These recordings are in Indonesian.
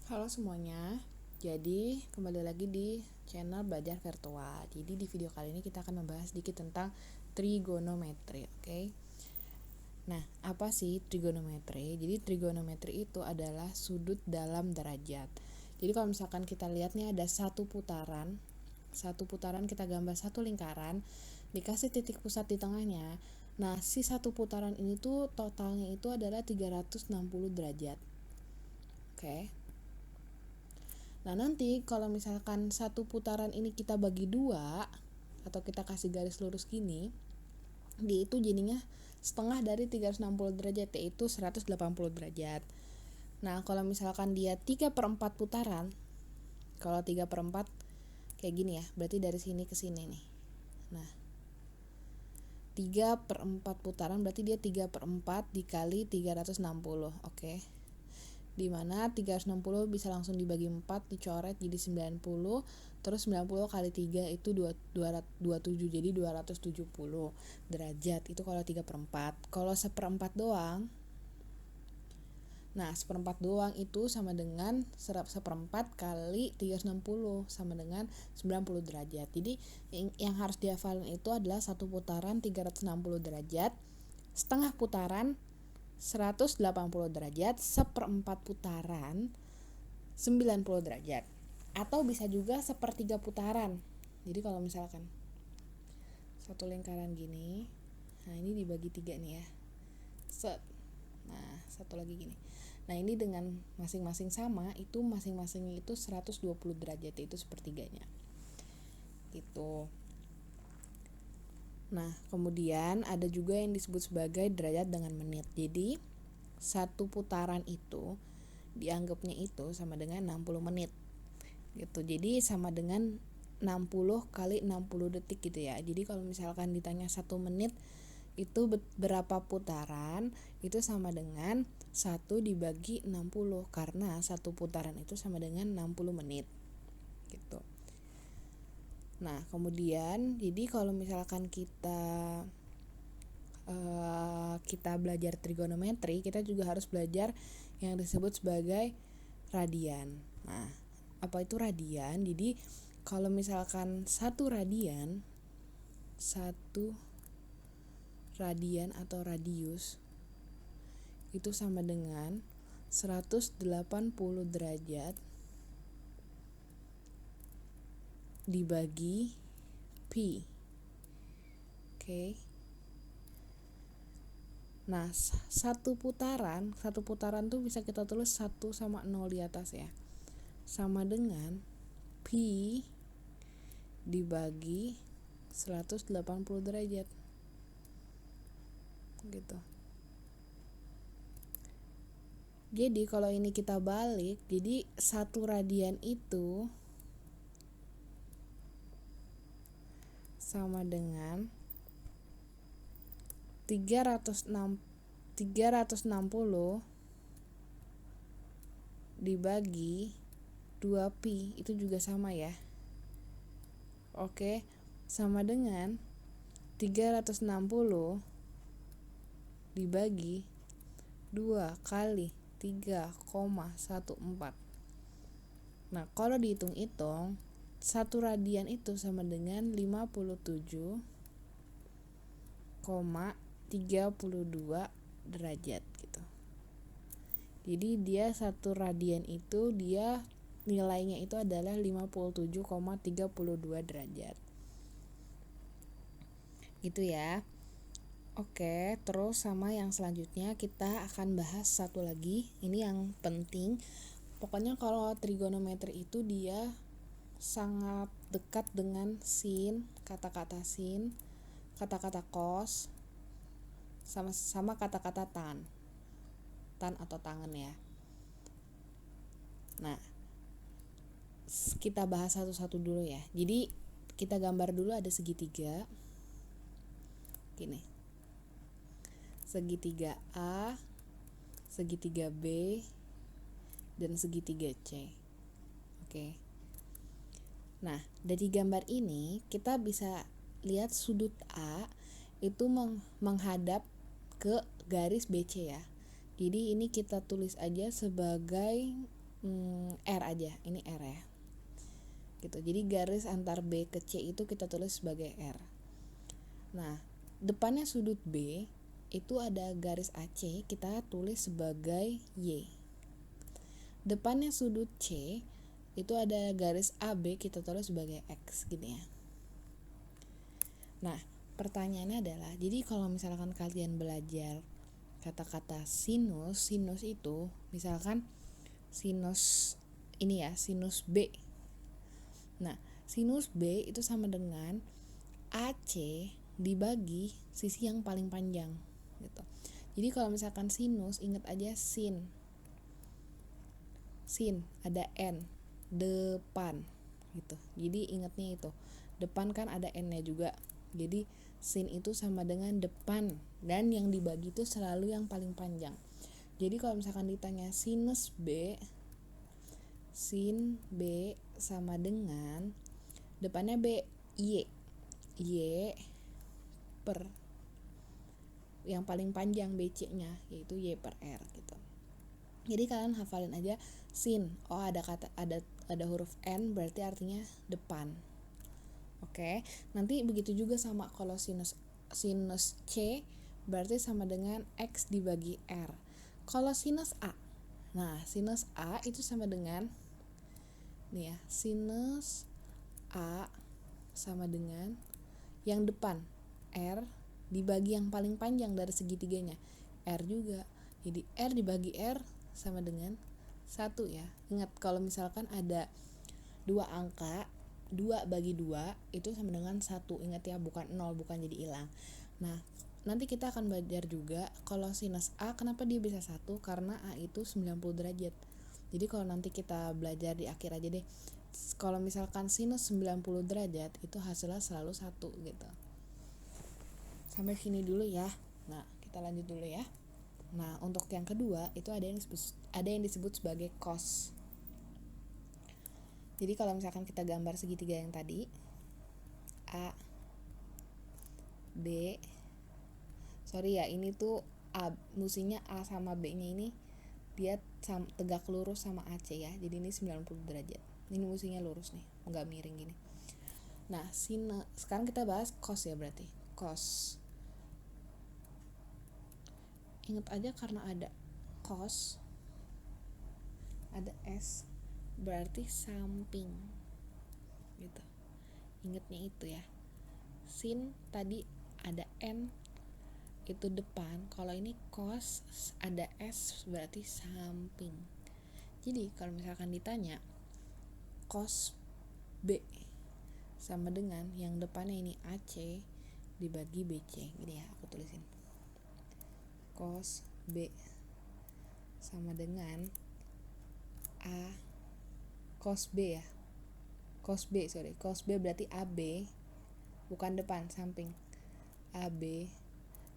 Halo semuanya, jadi kembali lagi di channel Belajar Virtual. Jadi di video kali ini kita akan membahas sedikit tentang trigonometri, oke? Nah, apa sih trigonometri? Jadi trigonometri itu adalah sudut dalam derajat. Jadi kalau misalkan kita lihat nih ada satu putaran kita gambar satu lingkaran, dikasih titik pusat di tengahnya. Nah, si satu putaran ini tuh totalnya itu adalah 360 derajat. Oke. Nah, nanti kalau misalkan satu putaran ini kita bagi dua atau kita kasih garis lurus gini, dia itu jadinya setengah dari 360 derajat, yaitu 180 derajat. Nah, kalau misalkan dia 3/4 putaran, kalau 3/4 kayak gini ya, berarti dari sini ke sini nih. Nah, 3/4 putaran berarti dia 3/4 dikali 360, oke. Dimana 360 bisa langsung dibagi 4, dicoret jadi 90, terus 90 kali 3 itu 227, jadi 270 derajat. Itu kalau 3/4. Kalau 1/4 doang, nah 1/4 doang itu sama dengan 1/4 kali 360 sama dengan 90 derajat. Jadi yang harus dihafalin itu adalah satu putaran 360 derajat, setengah putaran 180 derajat, 1/4 putaran 90 derajat, atau bisa juga 1/3 putaran. Jadi kalau misalkan satu lingkaran gini, nah ini dibagi 3 nih ya, set. Nah, satu lagi gini. Nah, ini dengan masing-masing sama, itu masing-masingnya itu 120 derajat, itu sepertiganya gitu. Nah, kemudian ada juga yang disebut sebagai derajat dengan menit. Jadi satu putaran itu dianggapnya itu sama dengan 60 menit gitu. Jadi sama dengan 60 kali 60 detik gitu ya. Jadi kalau misalkan ditanya 1 menit itu berapa putaran, itu sama dengan 1 dibagi 60, karena satu putaran itu sama dengan 60 menit gitu. Nah, kemudian jadi kalau misalkan kita belajar trigonometri, kita juga harus belajar yang disebut sebagai radian. Nah, apa itu radian? Jadi kalau misalkan satu radian atau radius itu sama dengan 180 derajat dibagi pi. Oke. Nah, satu putaran tuh bisa kita tulis 1 sama 0 di atas ya. Sama dengan pi dibagi 180 derajat. Gitu. Jadi kalau ini kita balik, jadi satu radian itu sama dengan 360 dibagi 2 pi, itu juga sama ya. Oke, sama dengan 360 dibagi 2 kali 3,14. Nah, kalau dihitung-hitung, satu radian itu sama dengan 57,32 derajat gitu. Jadi dia satu radian itu dia nilainya itu adalah 57,32 derajat. Gitu ya. Oke, terus sama yang selanjutnya kita akan bahas satu lagi. Ini yang penting. Pokoknya kalau trigonometri itu dia sangat dekat dengan sin, kata-kata sin, kata-kata cos, sama kata-kata tan atau tangen ya. Nah, kita bahas satu-satu dulu ya. Jadi kita gambar dulu ada segitiga gini, segitiga A, segitiga B, dan segitiga C. Oke. Nah, dari gambar ini kita bisa lihat sudut A itu menghadap ke garis BC ya. Jadi ini kita tulis aja sebagai R aja, ini R ya gitu. Jadi garis antar B ke C itu kita tulis sebagai R. Nah, depannya sudut B itu ada garis AC, kita tulis sebagai Y. Depannya sudut C itu ada garis AB, kita tulis sebagai X gitu ya. Nah, pertanyaannya adalah, jadi kalau misalkan kalian belajar kata-kata sinus itu misalkan sinus ini ya, sinus B. Nah, sinus B itu sama dengan AC dibagi sisi yang paling panjang gitu. Jadi kalau misalkan sinus, ingat aja sin ada N depan gitu. Jadi ingatnya itu, depan kan ada N-nya juga. Jadi sin itu sama dengan depan, dan yang dibagi itu selalu yang paling panjang. Jadi kalau misalkan ditanya sinus B, sin B sama dengan depannya B, Y per yang paling panjang BC-nya, yaitu Y per R gitu. Jadi kalian hafalin aja sin, ada huruf N, berarti artinya depan. Oke, nanti begitu juga sama kalau sinus C berarti sama dengan X dibagi R. Kalau sinus A, nah sinus A itu sama dengan nih ya, sinus A sama dengan yang depan R dibagi yang paling panjang dari segitiganya, R juga. Jadi R dibagi R sama dengan 1 ya. Ingat kalau misalkan ada 2 angka, 2 bagi 2 itu sama dengan 1. Ingat ya, bukan 0, bukan jadi hilang. Nah, nanti kita akan belajar juga kalau sinus A kenapa dia bisa 1, karena A itu 90 derajat. Jadi kalau nanti kita belajar di akhir aja deh, kalau misalkan sinus 90 derajat itu hasilnya selalu 1 gitu. Sampai sini dulu ya. Nah, kita lanjut dulu ya. Nah, untuk yang kedua itu ada yang disebut sebagai cos. Jadi kalau misalkan kita gambar segitiga yang tadi, A B, sorry ya, ini tuh A, mestinya A sama B nya ini dia tegak lurus sama AC ya, jadi ini 90 derajat, ini mestinya lurus nih, nggak miring gini. Nah, sekarang kita bahas cos ya, berarti cos, ingat aja karena ada cos ada S berarti samping gitu, ingetnya itu ya. Sin tadi ada N itu depan, kalau ini cos ada S berarti samping. Jadi kalau misalkan ditanya cos B sama dengan yang depannya ini AC dibagi BC, gini ya aku tulisin, cos B sama dengan A cos B ya, cos B berarti AB, bukan depan, samping, AB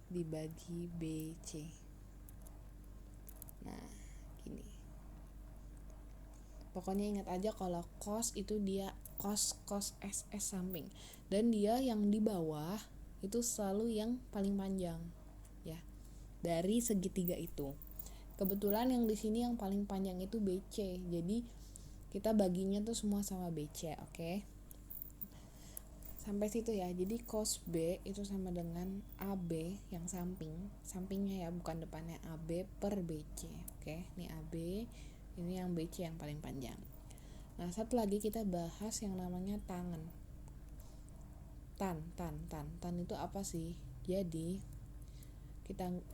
dibagi BC. Nah, gini. Pokoknya ingat aja kalau cos itu dia cos SS samping, dan dia yang di bawah itu selalu yang paling panjang ya dari segitiga itu. Kebetulan yang di sini yang paling panjang itu BC, jadi kita baginya tuh semua sama BC, oke? Sampai situ ya. Jadi cos B itu sama dengan AB yang sampingnya ya, bukan depannya, AB per BC, oke? Ini AB, ini yang BC yang paling panjang. Nah, satu lagi kita bahas yang namanya tangan. Tan itu apa sih? Jadi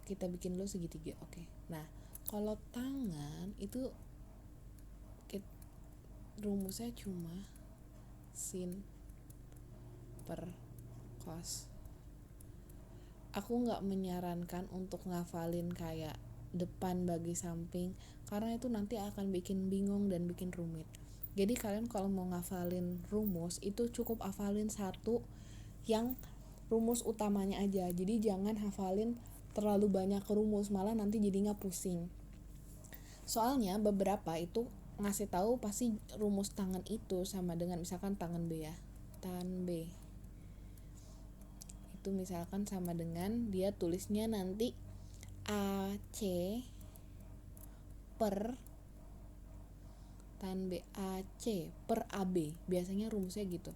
kita bikin dulu segitiga, oke? Nah, kalau tangan itu rumusnya cuma sin per cos. Aku nggak menyarankan untuk ngafalin kayak depan bagi samping, karena itu nanti akan bikin bingung dan bikin rumit. Jadi kalian kalau mau ngafalin rumus itu cukup hafalin satu yang rumus utamanya aja. Jadi jangan hafalin terlalu banyak rumus, malah nanti jadinya pusing. Soalnya beberapa itu ngasih tahu pasti rumus tangan itu sama dengan misalkan tangan B ya, tan B itu misalkan sama dengan dia tulisnya nanti AC per tan B AC per AB, biasanya rumusnya gitu.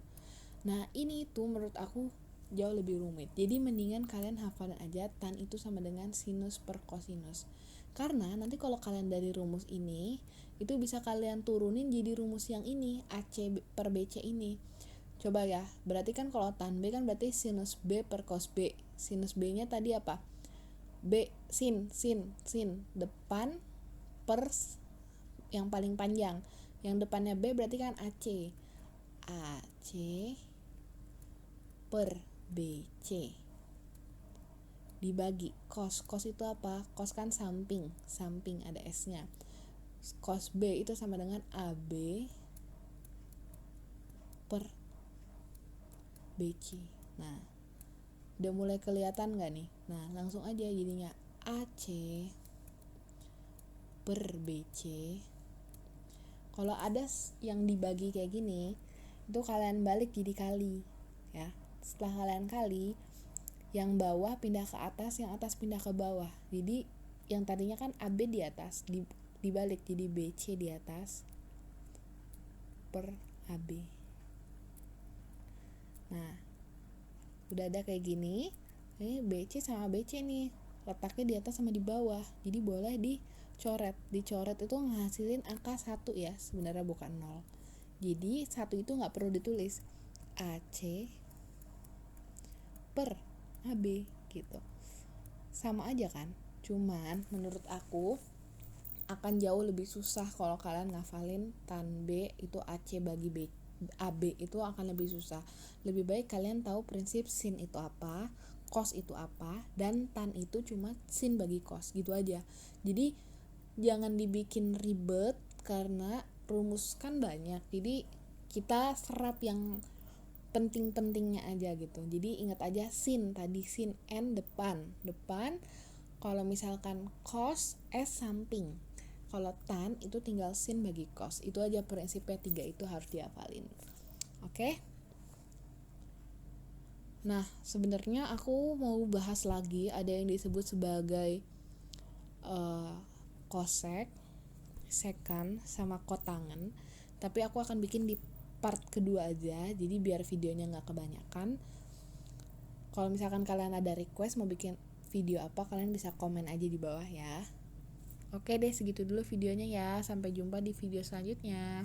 Nah ini tuh menurut aku jauh lebih rumit, jadi mendingan kalian hafalin aja tan itu sama dengan sinus per kosinus. Karena nanti kalau kalian dari rumus ini itu bisa kalian turunin jadi rumus yang ini, AC per BC ini. Coba ya, berarti kan kalau tan B kan berarti sinus B per cos B. Sinus B nya tadi apa? B sin depan per yang paling panjang. Yang depannya B berarti kan AC. AC per BC dibagi cos itu apa? Cos kan samping ada S-nya. Cos B itu sama dengan AB per BC. Nah, udah mulai kelihatan gak nih? Nah, langsung aja jadinya AC per BC. Kalau ada yang dibagi kayak gini, itu kalian balik jadi kali ya. Setelah kalian kali, yang bawah pindah ke atas, yang atas pindah ke bawah. Jadi yang tadinya kan AB di atas, dibalik jadi BC di atas per AB. Nah, udah ada kayak gini. Ini BC sama BC nih, letaknya di atas sama di bawah. Jadi boleh dicoret itu ngehasilin angka 1 ya, sebenarnya bukan 0. Jadi 1 itu gak perlu ditulis, AC per AB gitu. Sama aja kan? Cuman menurut aku akan jauh lebih susah kalau kalian ngafalin tan B itu AC bagi B, AB itu akan lebih susah. Lebih baik kalian tahu prinsip sin itu apa, cos itu apa, dan tan itu cuma sin bagi cos, gitu aja. Jadi jangan dibikin ribet karena rumus kan banyak. Jadi kita serap yang penting-pentingnya aja gitu. Jadi ingat aja sin tadi, sin n depan. Kalau misalkan cos s samping. Kalau tan itu tinggal sin bagi cos. Itu aja prinsipnya, 3 itu harus dihafalin. Oke? Nah, sebenarnya aku mau bahas lagi ada yang disebut sebagai kosek, sekan, sama kotangen. Tapi aku akan bikin di part kedua aja, jadi biar videonya gak kebanyakan. Kalau misalkan kalian ada request mau bikin video apa, kalian bisa komen aja di bawah ya. Oke deh, segitu dulu videonya ya. Sampai jumpa di video selanjutnya.